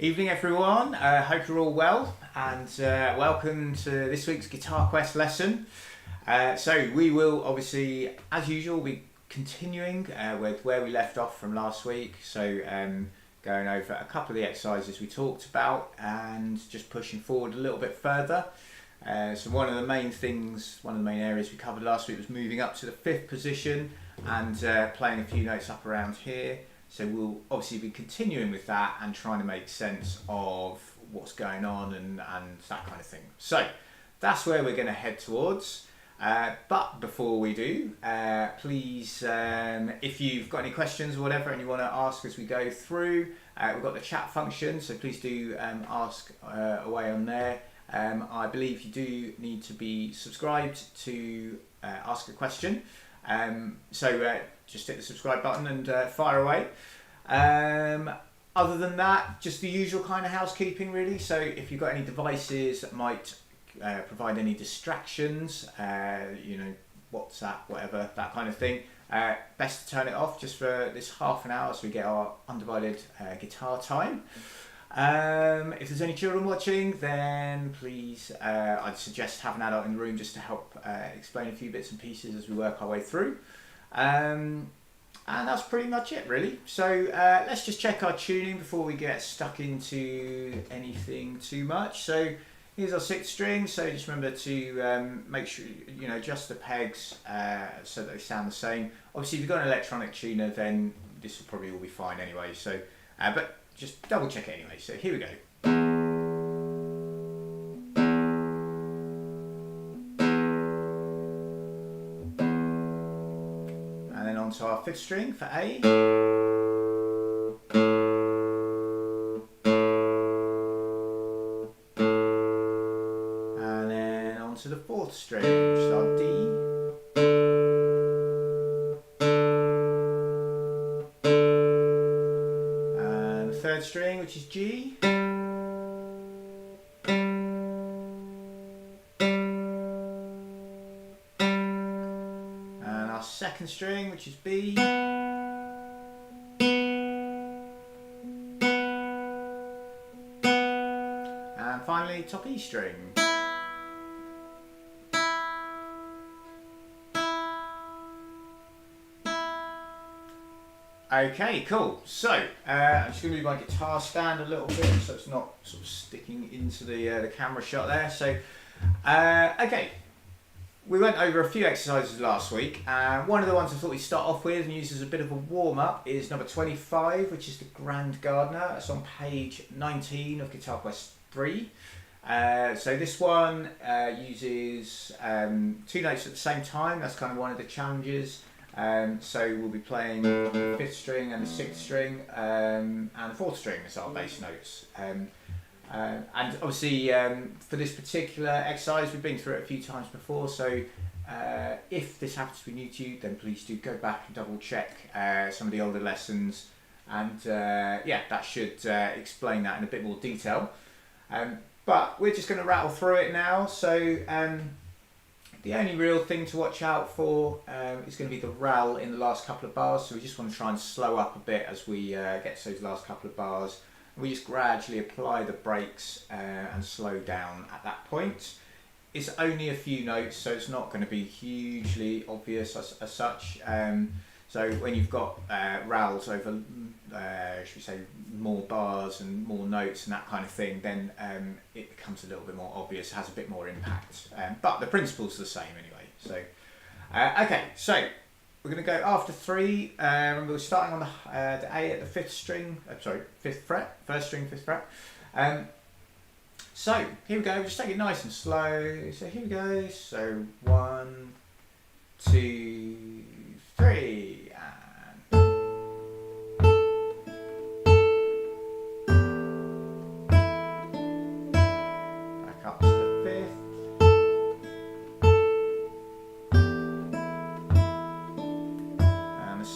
Evening everyone, hope you're all well and welcome to this week's GuitarQuest lesson. So we will obviously, as usual, be continuing with where we left off from last week. So going over a couple of the exercises we talked about and just pushing forward a little bit further. So one of the main areas we covered last week was moving up to the 5th position and playing a few notes up around here. So we'll obviously be continuing with that and trying to make sense of what's going on and that kind of thing. So that's where we're going to head towards. But before we do, please, if you've got any questions or whatever and you want to ask as we go through, we've got the chat function, so please do ask away on there. I believe you do need to be subscribed to ask a question. So just hit the subscribe button and fire away. Other than that, just the usual kind of housekeeping really. So if you've got any devices that might provide any distractions, you know, WhatsApp, whatever, that kind of thing, best to turn it off just for this half an hour so we get our undivided guitar time. If there's any children watching, then please, I'd suggest have an adult in the room just to help explain a few bits and pieces as we work our way through. And that's pretty much it really. So let's just check our tuning before we get stuck into anything too much. So here's our 6th string, so just remember to make sure you know adjust the pegs so that they sound the same. Obviously if you've got an electronic tuner then this will probably all be fine anyway, so but just double check it anyway. So here we go. And then onto our 5th string for A. And then onto the 4th string, which is our D. And the 3rd string, which is G. And our 2nd string, which is B. And finally, top E string. Okay, cool. So I'm just going to move my guitar stand a little bit so it's not sort of sticking into the camera shot there. So okay, we went over a few exercises last week. One of the ones I thought we'd start off with and use as a bit of a warm-up is number 25, which is the Grand Gardener. It's on page 19 of GuitarQuest 3. So this one uses 2 notes at the same time. That's kind of one of the challenges. So we'll be playing the 5th string and the 6th string and the 4th string as our bass notes. And obviously for this particular exercise we've been through it a few times before, so if this happens to be new to you then please do go back and double check some of the older lessons and yeah, that should explain that in a bit more detail. But we're just going to rattle through it now. So the only real thing to watch out for is going to be the RAL in the last couple of bars, so we just want to try and slow up a bit as we get to those last couple of bars. We just gradually apply the brakes and slow down at that point. It's only a few notes, so it's not going to be hugely obvious as such. So when you've got RALs over, should we say, more bars and more notes and that kind of thing, then it becomes a little bit more obvious, has a bit more impact. But the principle's the same anyway. So, okay, so we're going to go after 3. Remember we're starting on the A at the 5th string, 5th fret, 1st string, 5th fret. So here we go, just take it nice and slow. So here we go, so 1, 2, 3.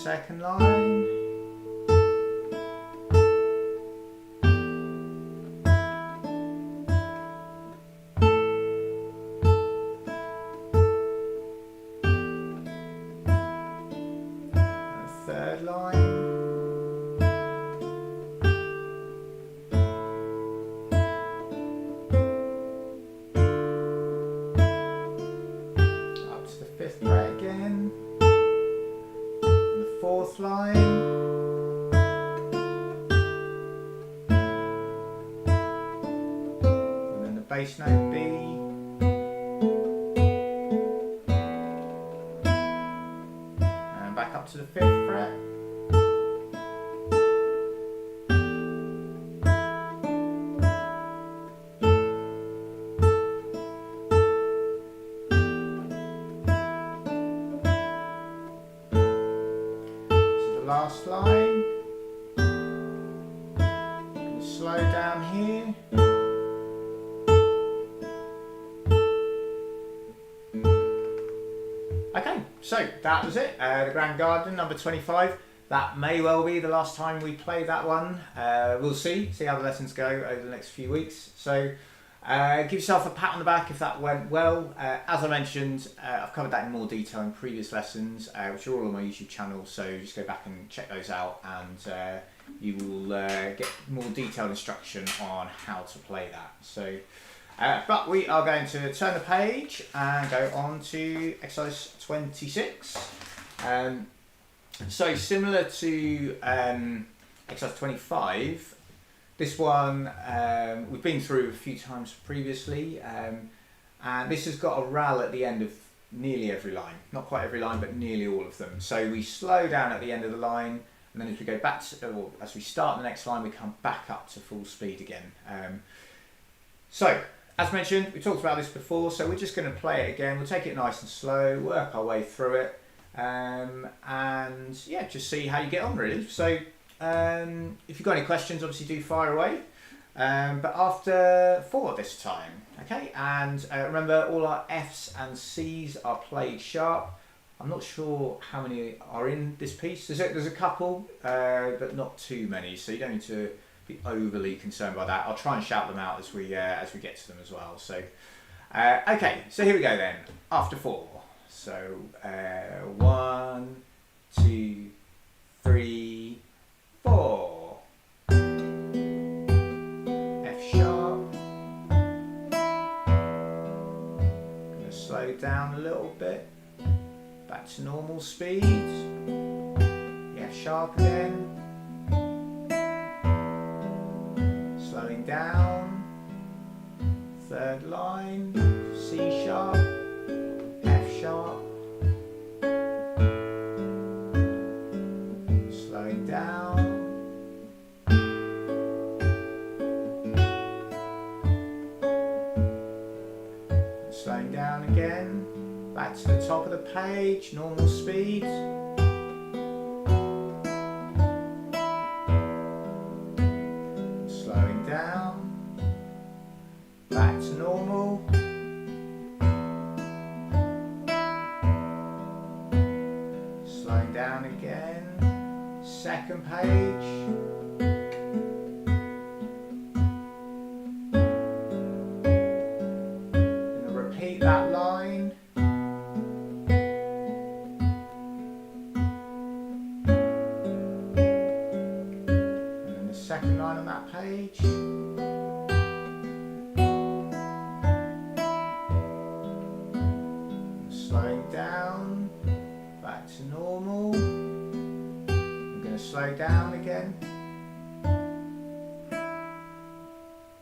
Second line, and 3rd line, bass note B. And back up to the 5th fret. Last line. Slow down here. Okay, so that was it. The Grand Garden, number 25. That may well be the last time we play that one. We'll see how the lessons go over the next few weeks. So give yourself a pat on the back if that went well. As I mentioned, I've covered that in more detail in previous lessons, which are all on my YouTube channel, so just go back and check those out, and you will get more detailed instruction on how to play that. So, but we are going to turn the page and go on to exercise 26. So similar to exercise 25, this one we've been through a few times previously, and this has got a RAL at the end of nearly every line. Not quite every line, but nearly all of them. So we slow down at the end of the line, and then as we go back to, or as we start the next line, we come back up to full speed again. So as mentioned, we talked about this before, so we're just going to play it again. We'll take it nice and slow, work our way through it, and yeah, just see how you get on really. So if you've got any questions, obviously do fire away, but after 4 this time, okay? And remember, all our Fs and Cs are played sharp. I'm not sure how many are in this piece. There's a couple, but not too many, so you don't need to be overly concerned by that. I'll try and shout them out as we get to them as well. So okay, so here we go then. After 4, so 1, 2, 3, 4. F sharp. Gonna slow down a little bit. Back to normal speed. F sharp again. Slowing down. 3rd line. C sharp. F sharp. Slowing down. Slowing down again. Back to the top of the page, normal speed. Slowing down. Back to normal. Slowing down again. 2nd page. Gonna repeat that line. Second line on that page. Slowing down, back to normal. I'm going to slow down again.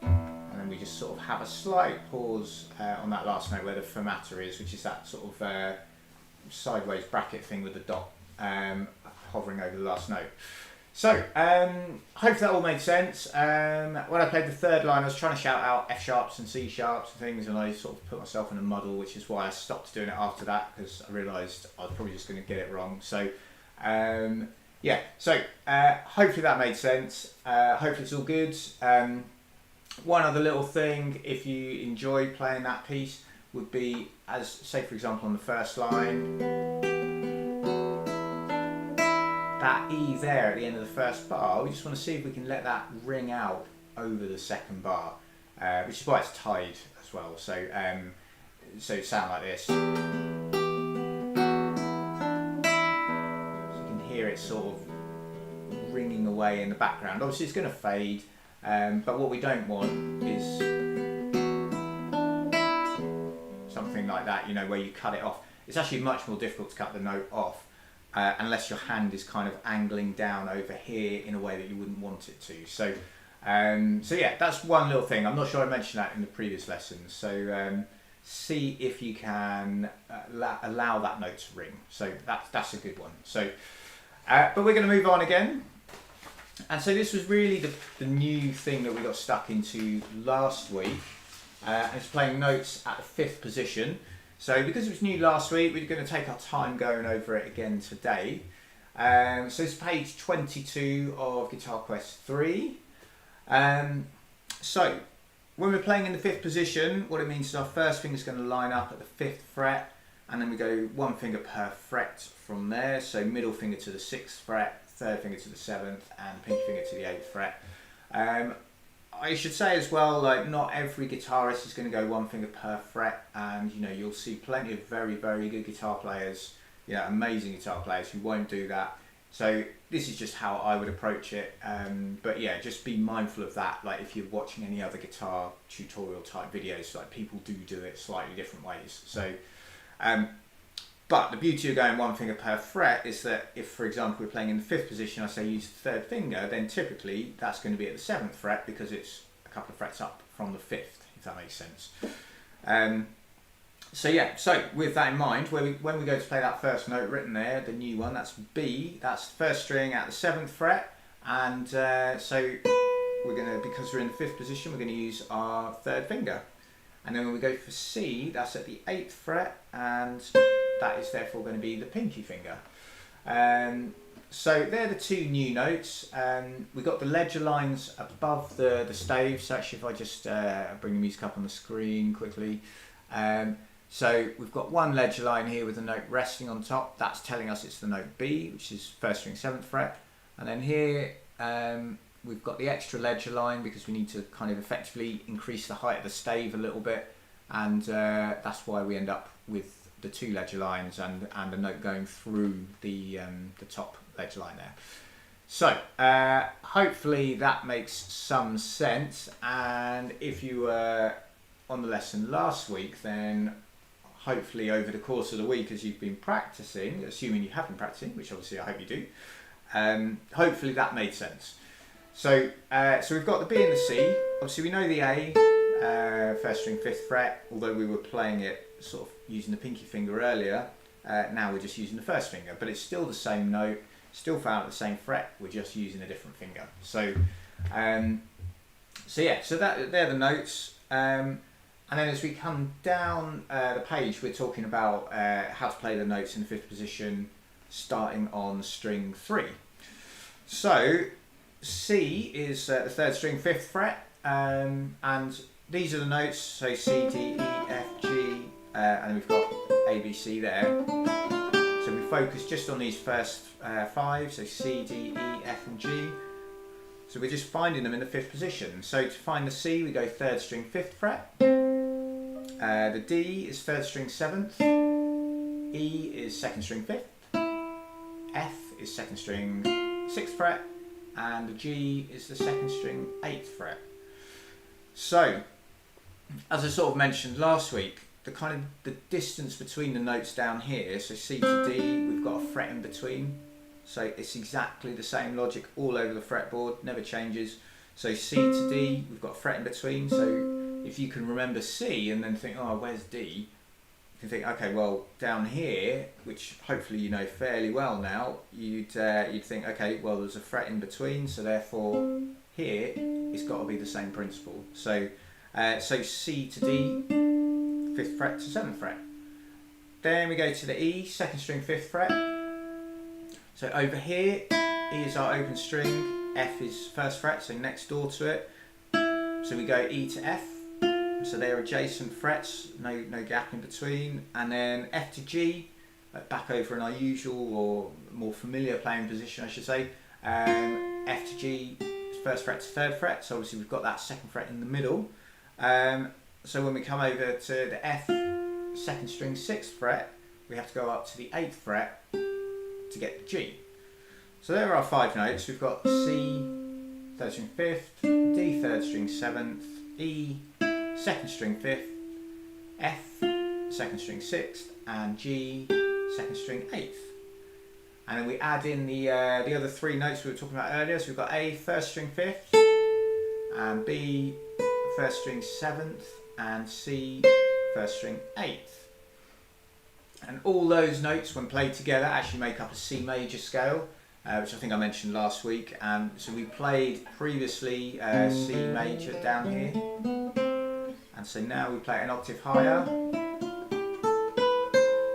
And then we just sort of have a slight pause on that last note where the fermata is, which is that sort of sideways bracket thing with the dot hovering over the last note. So, hopefully that all made sense. When I played the 3rd line, I was trying to shout out F sharps and C sharps and things, and I sort of put myself in a muddle, which is why I stopped doing it after that, because I realised I was probably just going to get it wrong. So, yeah, so hopefully that made sense. Hopefully it's all good. One other little thing, if you enjoy playing that piece, would be, as say for example on the 1st line, that E there at the end of the 1st bar, we just want to see if we can let that ring out over the 2nd bar, which is why it's tied as well. So, so sound like this. So you can hear it sort of ringing away in the background. Obviously, it's going to fade, but what we don't want is something like that, you know, where you cut it off. It's actually much more difficult to cut the note off. Unless your hand is kind of angling down over here in a way that you wouldn't want it to. So So yeah, that's one little thing. I'm not sure I mentioned that in the previous lessons. So see if you can allow that note to ring. So that's a good one. So, but we're going to move on again. And so this was really the new thing that we got stuck into last week. And it's playing notes at the 5th position. So because it was new last week, we're going to take our time going over it again today. So it's page 22 of GuitarQuest 3. So when we're playing in the 5th position, what it means is our first finger is going to line up at the 5th fret, and then we go one finger per fret from there. So middle finger to the 6th fret, third finger to the 7th, and pinky finger to the 8th fret. I should say as well, like, not every guitarist is going to go one finger per fret, and you know, you'll see plenty of very, very good guitar players, you know, amazing guitar players who won't do that. So this is just how I would approach it, but yeah, just be mindful of that. Like if you're watching any other guitar tutorial type videos, like people do it slightly different ways. So, but the beauty of going one finger per fret is that if, for example, we're playing in the 5th position, I say use the 3rd finger, then typically that's going to be at the 7th fret because it's a couple of frets up from the 5th, if that makes sense. So yeah, so with that in mind, when we go to play that first note written there, the new one, that's B, that's the 1st string at the 7th fret, and so we're going to, because we're in the 5th position, we're going to use our 3rd finger. And then when we go for C, that's at the 8th fret, and that is therefore going to be the pinky finger. So they're the two new notes. We've got the ledger lines above the stave, so actually if I just bring the music up on the screen quickly. So we've got one ledger line here with the note resting on top. That's telling us it's the note B, which is 1st string 7th fret. And then here we've got the extra ledger line because we need to kind of effectively increase the height of the stave a little bit. And that's why we end up with the 2 ledger lines and a note going through the top ledger line there. So hopefully that makes some sense. And if you were on the lesson last week, then hopefully over the course of the week as you've been practicing, assuming you have been practicing, which obviously I hope you do, hopefully that made sense. So so we've got the B and the C. Obviously we know the A, 1st string 5th fret, although we were playing it sort of using the pinky finger earlier. Now we're just using the 1st finger, but it's still the same note, still found at the same fret, we're just using a different finger. So so yeah, so they're the notes. And then as we come down the page, we're talking about how to play the notes in the 5th position, starting on string 3. So C is the 3rd string 5th fret, and these are the notes, so C, D, E, F, G, and then we've got A, B, C there. So we focus just on these first 5, so C, D, E, F and G. So we're just finding them in the 5th position. So to find the C, we go 3rd string 5th fret. The D is 3rd string 7th. E is 2nd string 5th. F is 2nd string 6th fret. And the G is the 2nd string 8th fret. So, as I sort of mentioned last week, the distance between the notes down here, so C to D, we've got a fret in between. So it's exactly the same logic all over the fretboard, never changes. So C to D, we've got a fret in between. So if you can remember C and then think, oh, where's D? You can think, okay, well, down here, which hopefully you know fairly well now, you'd think, okay, well, there's a fret in between, so therefore here it's got to be the same principle. So so C to D, 5th fret to 7th fret. Then we go to the E, 2nd string 5th fret. So over here, E is our open string, F is 1st fret, so next door to it. So we go E to F, so they're adjacent frets, no gap in between. And then F to G, back over in our usual or more familiar playing position, I should say. F to G is 1st fret to 3rd fret, so obviously we've got that 2nd fret in the middle. So when we come over to the F, 2nd string 6th fret, we have to go up to the 8th fret to get the G. So there are our 5 notes. We've got C, 3rd string 5th, D, 3rd string 7th, E, 2nd string 5th, F, 2nd string 6th, and G, 2nd string 8th. And then we add in the other 3 notes we were talking about earlier. So we've got A, 1st string 5th, and B, first string 7th, and C, first string 8th. And all those notes, when played together, actually make up a C major scale, which I think I mentioned last week. And so we played previously C major down here, and so now we play an octave higher.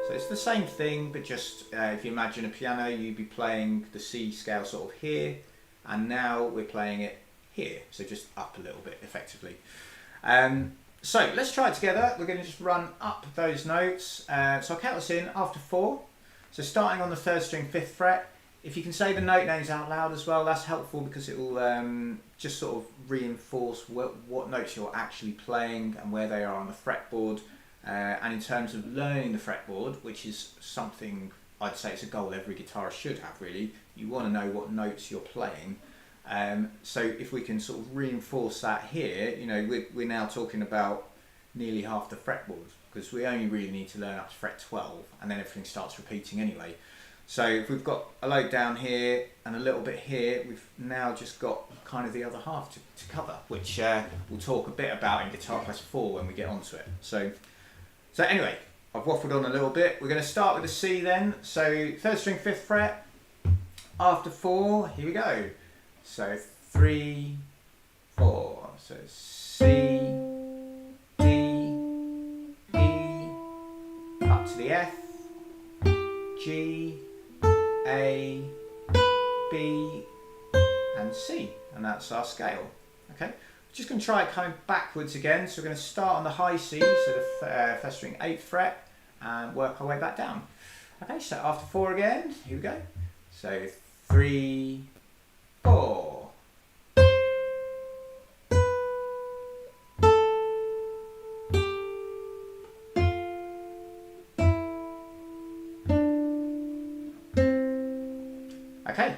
So it's the same thing, but just if you imagine a piano, you'd be playing the C scale sort of here, and now we're playing it here, so just up a little bit effectively. So let's try it together. We're going to just run up those notes. So I'll count us in after 4. So starting on the 3rd string, 5th fret. If you can say the note names out loud as well, that's helpful because it will just sort of reinforce what notes you're actually playing and where they are on the fretboard. And in terms of learning the fretboard, which is something I'd say it's a goal every guitarist should have really, you want to know what notes you're playing. So if we can sort of reinforce that here, you know, we're now talking about nearly half the fretboard, because we only really need to learn up to fret 12, and then everything starts repeating anyway. So if we've got a load down here and a little bit here, we've now just got kind of the other half to cover, which we'll talk a bit about in GuitarQuest 4 when we get onto it. So anyway, I've waffled on a little bit. We're going to start with the C then. So 3rd string, 5th fret, after 4, here we go. So 3, 4, so C, D, E, up to the F, G, A, B, and C, and that's our scale. Okay, we're just going to try it coming backwards again. So we're going to start on the high C, so the 1st string 8th fret, and work our way back down. Okay, so after 4 again, here we go. So 3, 4. Okay,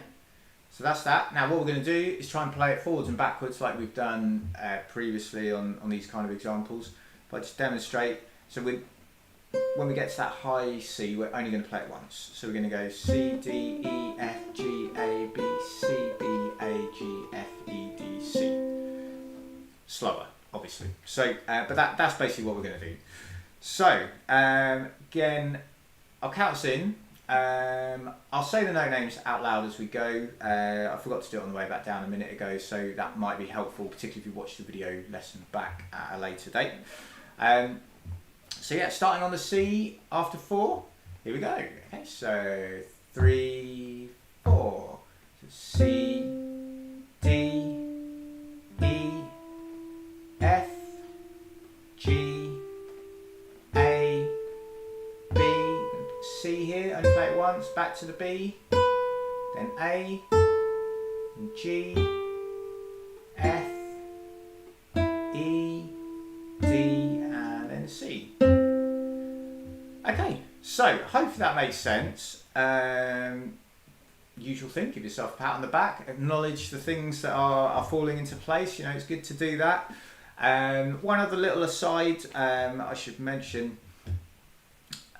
so that's that. Now what we're going to do is try and play it forwards and backwards like we've done previously on these kind of examples. If I just demonstrate, so when we get to that high C, we're only going to play it once. So we're going to go C, D, E, F, G, A, B, C, B, A, G, F, E, D, C. Slower, obviously. So, but that's basically what we're going to do. So, again, I'll count us in. I'll say the note names out loud as we go. I forgot to do it on the way back down a minute ago, so that might be helpful, particularly if you watch the video lesson back at a later date. So yeah, starting on the C after 4, here we go. Okay, so 3, 4. So C, D, E, F, G, A, B, C here, only play it once, back to the B, then A, and G, F, E, D, and then C. Okay, so hopefully that makes sense. Usual thing, give yourself a pat on the back, acknowledge the things that are falling into place. You know, it's good to do that. One other little aside I should mention,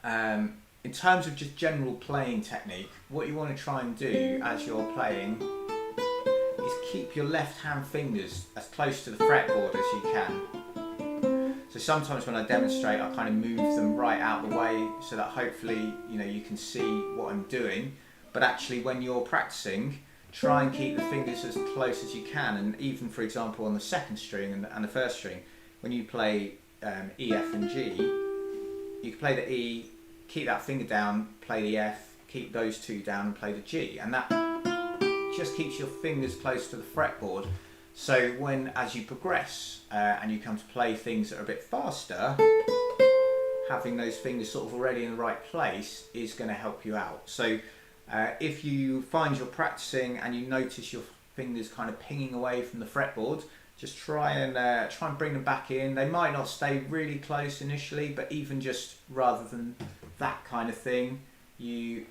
in terms of just general playing technique, what you want to try and do as you're playing is keep your left hand fingers as close to the fretboard as you can. So sometimes when I demonstrate, I kind of move them right out the way so that hopefully, you know, you can see what I'm doing. But actually when you're practicing, try and keep the fingers as close as you can. And even, for example, on the 2nd string and the 1st string, when you play E, F and G, you can play the E, keep that finger down, play the F, keep those 2 down and play the G. And that just keeps your fingers close to the fretboard. So when, as you progress and you come to play things that are a bit faster, having those fingers sort of already in the right place is going to help you out. So if you find you're practicing and you notice your fingers kind of pinging away from the fretboard, just try and bring them back in. They might not stay really close initially, but even just rather than that kind of thing, you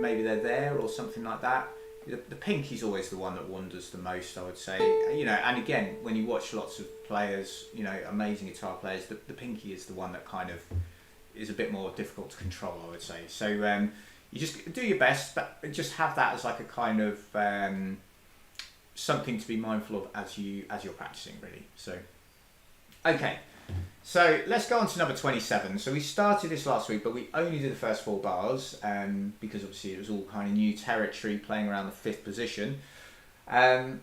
maybe they're there or something like that. The pinky's always the one that wanders the most, I would say. You know, and again, when you watch lots of players, you know, amazing guitar players, the pinky is the one that kind of is a bit more difficult to control, I would say. So you just do your best, but just have that as like a kind of something to be mindful of as you're practicing, really. So, okay. So let's go on to number 27. So we started this last week, but we only did the first 4 bars because obviously it was all kind of new territory, playing around the 5th position. I'll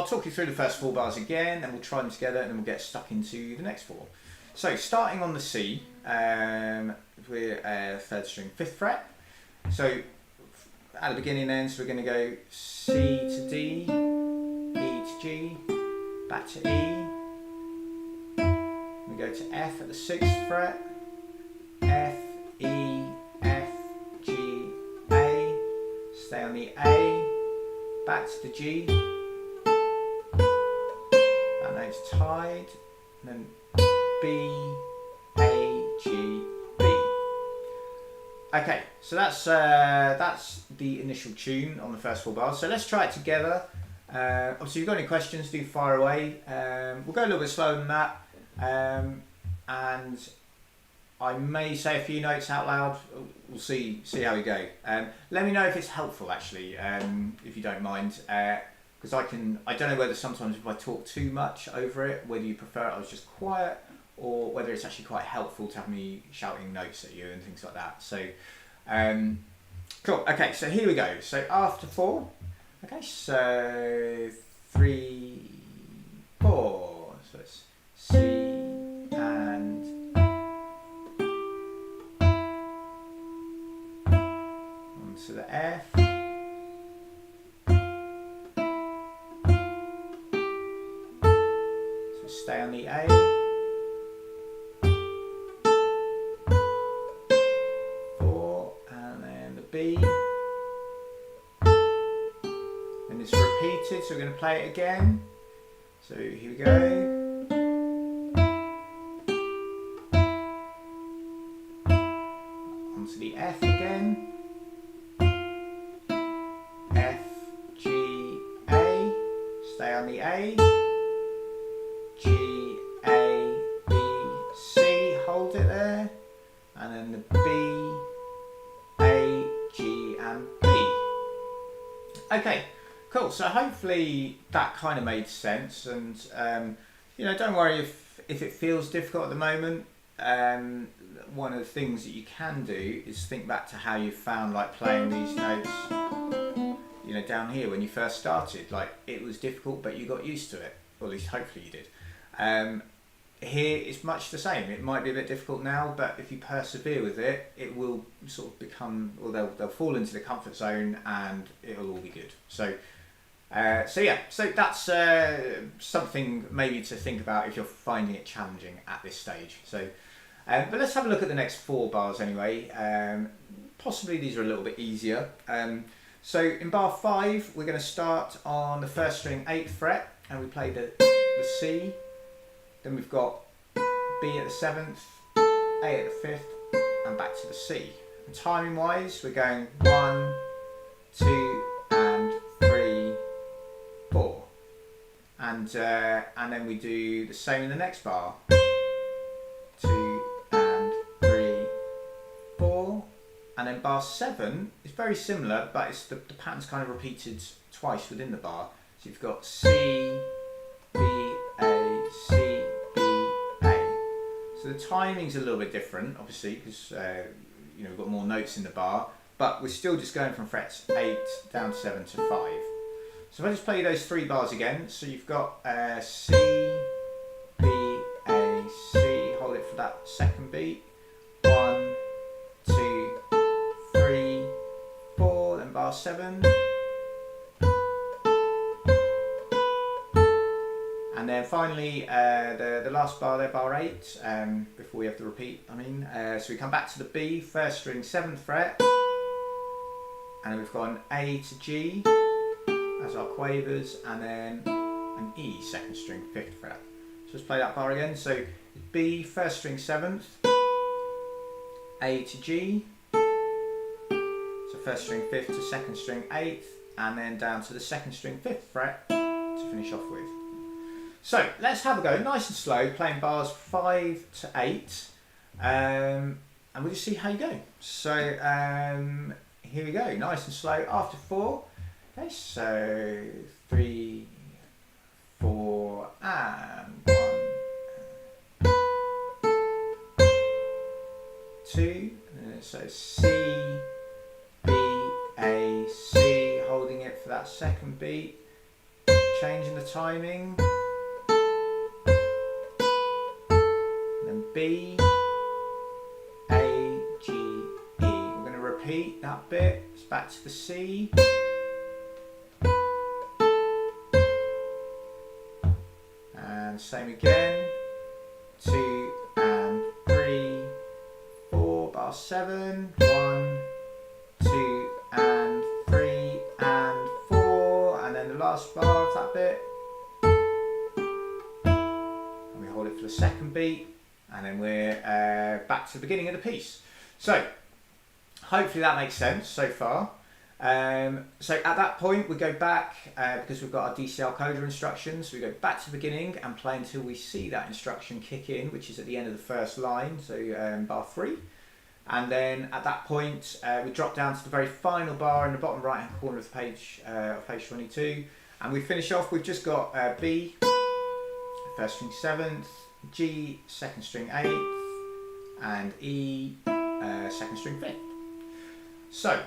talk you through the first 4 bars again, and we'll try them together, and then we'll get stuck into the next 4. So starting on the C, we're 3rd string, 5th fret. So at the beginning then, so we're going to go C to D, E to G, back to E. We go to F at the 6th fret, F, E, F, G, A. Stay on the A, back to the G. That note's tied, and then B, A, G, B. Okay, so that's the initial tune on the first 4 bars. So let's try it together. Obviously, if you've got any questions, do fire away. We'll go a little bit slower than that, and I may say a few notes out loud. We'll see how we go. Let me know if it's helpful, actually, if you don't mind, because I don't know whether sometimes if I talk too much over it, whether you prefer I was just quiet, or whether it's actually quite helpful to have me shouting notes at you and things like that. So, cool. Okay, so here we go. So after 4. Okay, so 3, 4. So it's C and onto the F. So stay on the A. 4, and then the B. It's repeated, so we're going to play it again. So here we go. Onto the F again. F, G, A. Stay on the A. G, A, B, C. Hold it there. And then the B, A, G, and B. Okay. Cool, so hopefully that kind of made sense, and don't worry if it feels difficult at the moment. One of the things that you can do is think back to how you found playing these notes down here when you first started. It was difficult, but you got used to it, or at least hopefully you did. Here it's much the same. It might be a bit difficult now, but if you persevere with it, it will sort of become, or they'll fall into the comfort zone, and it'll all be good. So that's something maybe to think about if you're finding it challenging at this stage. So, but let's have a look at the next 4 bars anyway. Possibly these are a little bit easier. So in bar 5, we're going to start on the 1st string, 8th fret, and we play the C. Then we've got B at the 7th, A at the 5th, and back to the C. And timing wise, we're going 1, 2, and 3, 4, and then we do the same in the next bar. 2 and 3, 4, and then bar 7 is very similar, but it's the pattern's kind of repeated twice within the bar. So you've got C, B, A, C, B, A. So the timing's a little bit different, obviously, because we've got more notes in the bar, but we're still just going from frets 8 down to 7 to 5. So if I just play those 3 bars again, so you've got C, B, A, C, hold it for that 2nd beat, 1, 2, 3, 4, then bar 7, and then finally the last bar there, bar 8, before we have the repeat, so we come back to the B, 1st string, 7th fret, and then we've got an A to G as our quavers, and then an E, 2nd string, 5th fret. So let's play that bar again. So B, 1st string, 7th, A to G, so 1st string, 5th to 2nd string, 8th, and then down to the 2nd string, 5th fret to finish off with. So let's have a go, nice and slow, playing bars 5 to 8, and we'll just see how you go. So here we go, nice and slow. After 4, Okay, so 3, 4, and 1, 2, and so C, B, A, C, holding it for that second beat, changing the timing, and then B, A, G, E. We're going to repeat that bit, it's back to the C, and same again, 2 and 3, 4, bar 7, 1, 2 and 3 and 4, and then the last bar of that bit, and we hold it for the second beat, and then we're back to the beginning of the piece. So hopefully that makes sense so far. So at that point we go back, because we've got our DCL coder instructions, we go back to the beginning and play until we see that instruction kick in, which is at the end of the first line, so bar 3. And then at that point we drop down to the very final bar in the bottom right hand corner of the page, page 22, and we finish off. We've just got B, first string 7th, G, second string 8th, and E, second string 5th. So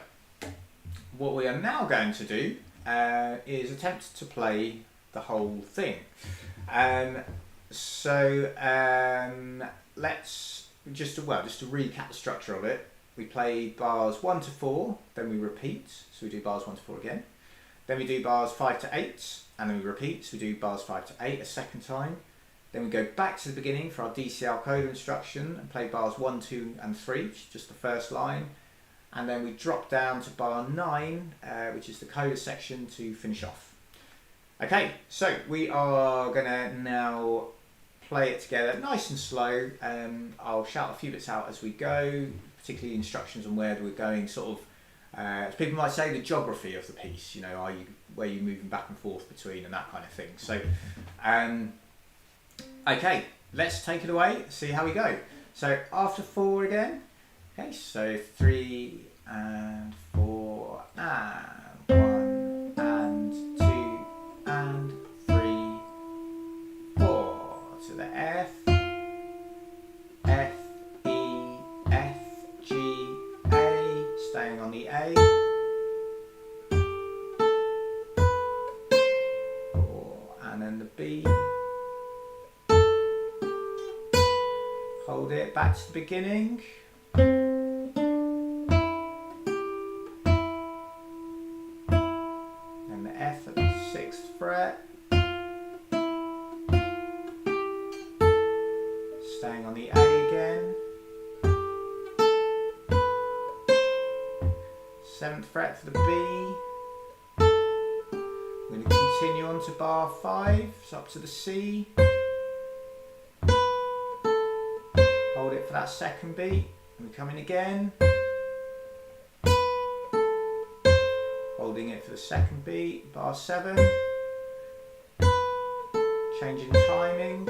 what we are now going to do is attempt to play the whole thing. Let's just to recap the structure of it. We play bars 1 to 4, then we repeat, so we do bars 1 to 4 again. Then we do bars 5 to 8, and then we repeat, so we do bars 5 to 8 a second time. Then we go back to the beginning for our DCL coder instruction and play bars 1, 2 and 3, which is just the first line. And then we drop down to bar 9, which is the coda section, to finish off. Okay, so we are going to now play it together nice and slow. I'll shout a few bits out as we go, particularly instructions on where we're going, sort of, as people might say, the geography of the piece, you know, where you're moving back and forth between and that kind of thing. So, okay, let's take it away, see how we go. So after 4 again. Okay, so 3 and 4 and 1 and 2 and 3, 4 to the F, F, E, F, G, A, staying on the A, 4, and then the B, hold it back to the beginning. F at the 6th fret, staying on the A again, 7th fret for the B. We're going to continue on to bar 5, so up to the C, hold it for that second beat, and we come in again. Holding it for the second beat, bar 7, changing timing,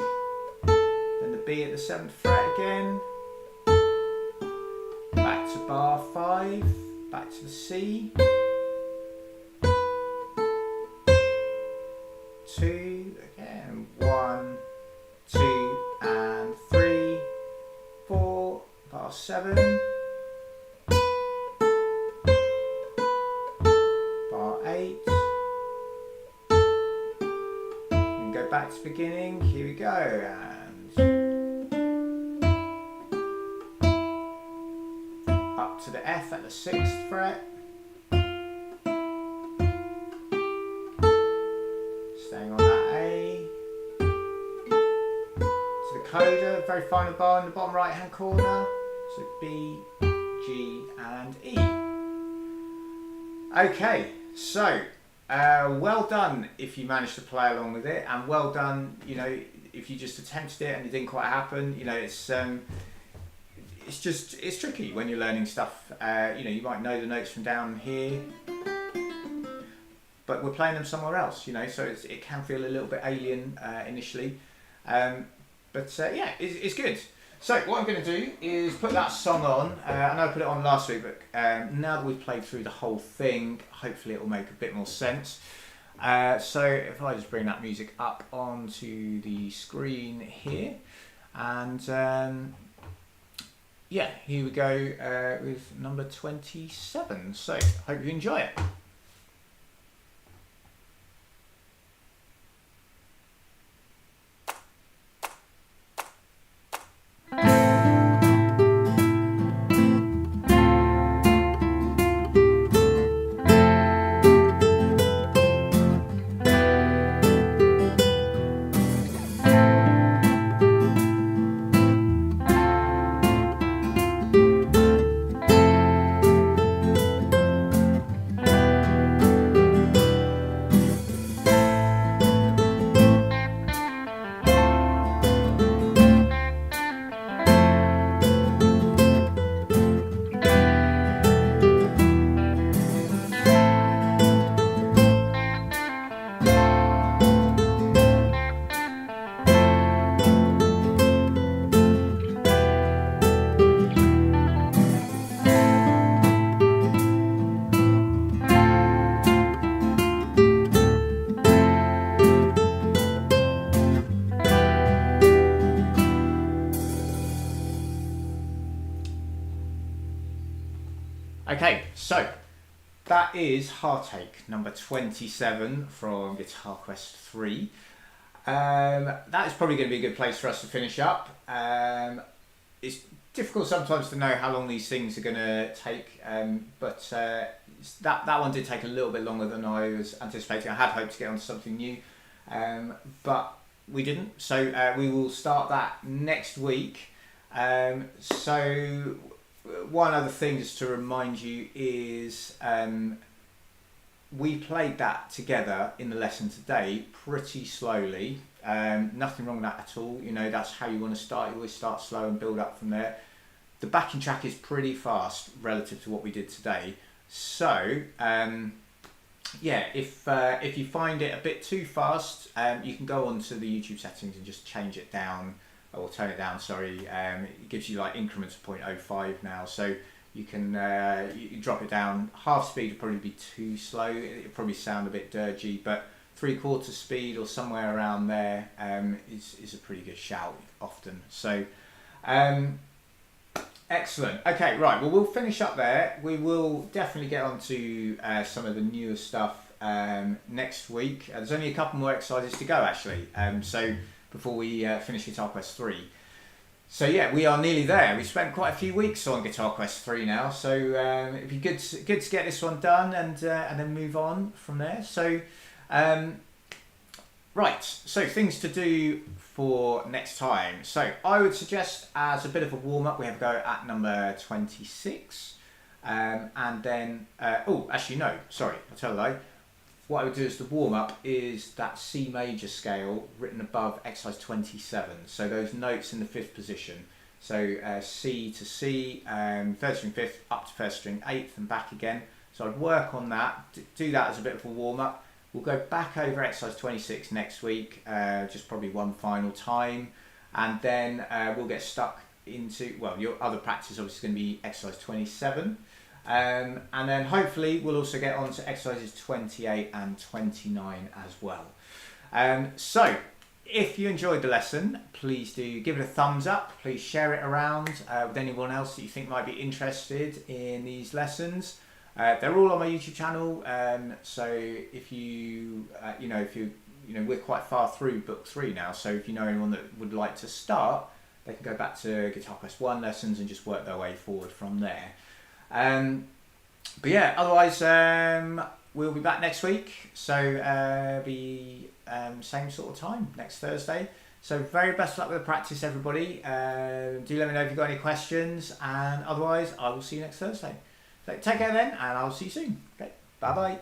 then the B at the 7th fret again, back to bar 5, back to the C, 2, again, 1, 2 and 3, 4, bar 7, 8, and go back to beginning. Here we go, and up to the F at the 6th fret, staying on that A, to the coda, very final bar in the bottom right hand corner, so B, G and E. Okay. So, well done if you managed to play along with it, and well done, you know, if you just attempted it and it didn't quite happen. You know, it's tricky when you're learning stuff. You know, you might know the notes from down here, but we're playing them somewhere else. You know, so it can feel a little bit alien initially, but yeah, it's good. So what I'm going to do is put that song on. I know I put it on last week, but now that we've played through the whole thing, hopefully it will make a bit more sense. So if I just bring that music up onto the screen here, and yeah, here we go with number 27. So hope you enjoy it. Okay, so that is Heartache, number 27 from GuitarQuest 3. That is probably going to be a good place for us to finish up. It's difficult sometimes to know how long these things are going to take, but that one did take a little bit longer than I was anticipating. I had hoped to get onto something new, but we didn't. So we will start that next week. So one other thing just to remind you is we played that together in the lesson today pretty slowly. Nothing wrong with that at all. You know, that's how you want to start. You always start slow and build up from there. The backing track is pretty fast relative to what we did today. So yeah, if you find it a bit too fast, you can go onto the YouTube settings and just change it down, or turn it down, sorry. It gives you like increments of 0.05 now, so you can you drop it down. Half speed would probably be too slow, it'll probably sound a bit dirgy, but 3/4 speed or somewhere around there is a pretty good shout often. So excellent. Okay, right, well, we'll finish up there. We will definitely get on to some of the newer stuff next week. There's only a couple more exercises to go actually, so before we finish GuitarQuest 3. So yeah, we are nearly there. We've spent quite a few weeks on GuitarQuest 3 now, so it'd be good to get this one done and then move on from there. So right, so things to do for next time. So I would suggest, as a bit of a warm-up, we have a go at number 26, and then oh, actually no, sorry, I'll tell a lie. What I would do as the warm-up is that C major scale written above exercise 27. So those notes in the 5th position. So C to C, 3rd string 5th, up to 1st string 8th and back again. So I'd work on that, do that as a bit of a warm-up. We'll go back over exercise 26 next week, just probably one final time. And then we'll get stuck into, well, your other practice is obviously going to be exercise 27. And then hopefully we'll also get on to exercises 28 and 29 as well. So if you enjoyed the lesson, please do give it a thumbs up. Please share it around with anyone else that you think might be interested in these lessons. They're all on my YouTube channel. So if we're quite far through book 3 now. So if you know anyone that would like to start, they can go back to GuitarQuest 1 lessons and just work their way forward from there. But yeah, otherwise we'll be back next week, so be same sort of time next Thursday. So very best luck with the practice, everybody. Do let me know if you've got any questions, and otherwise I will see you next Thursday. So take care then, and I'll see you soon. Okay, bye bye.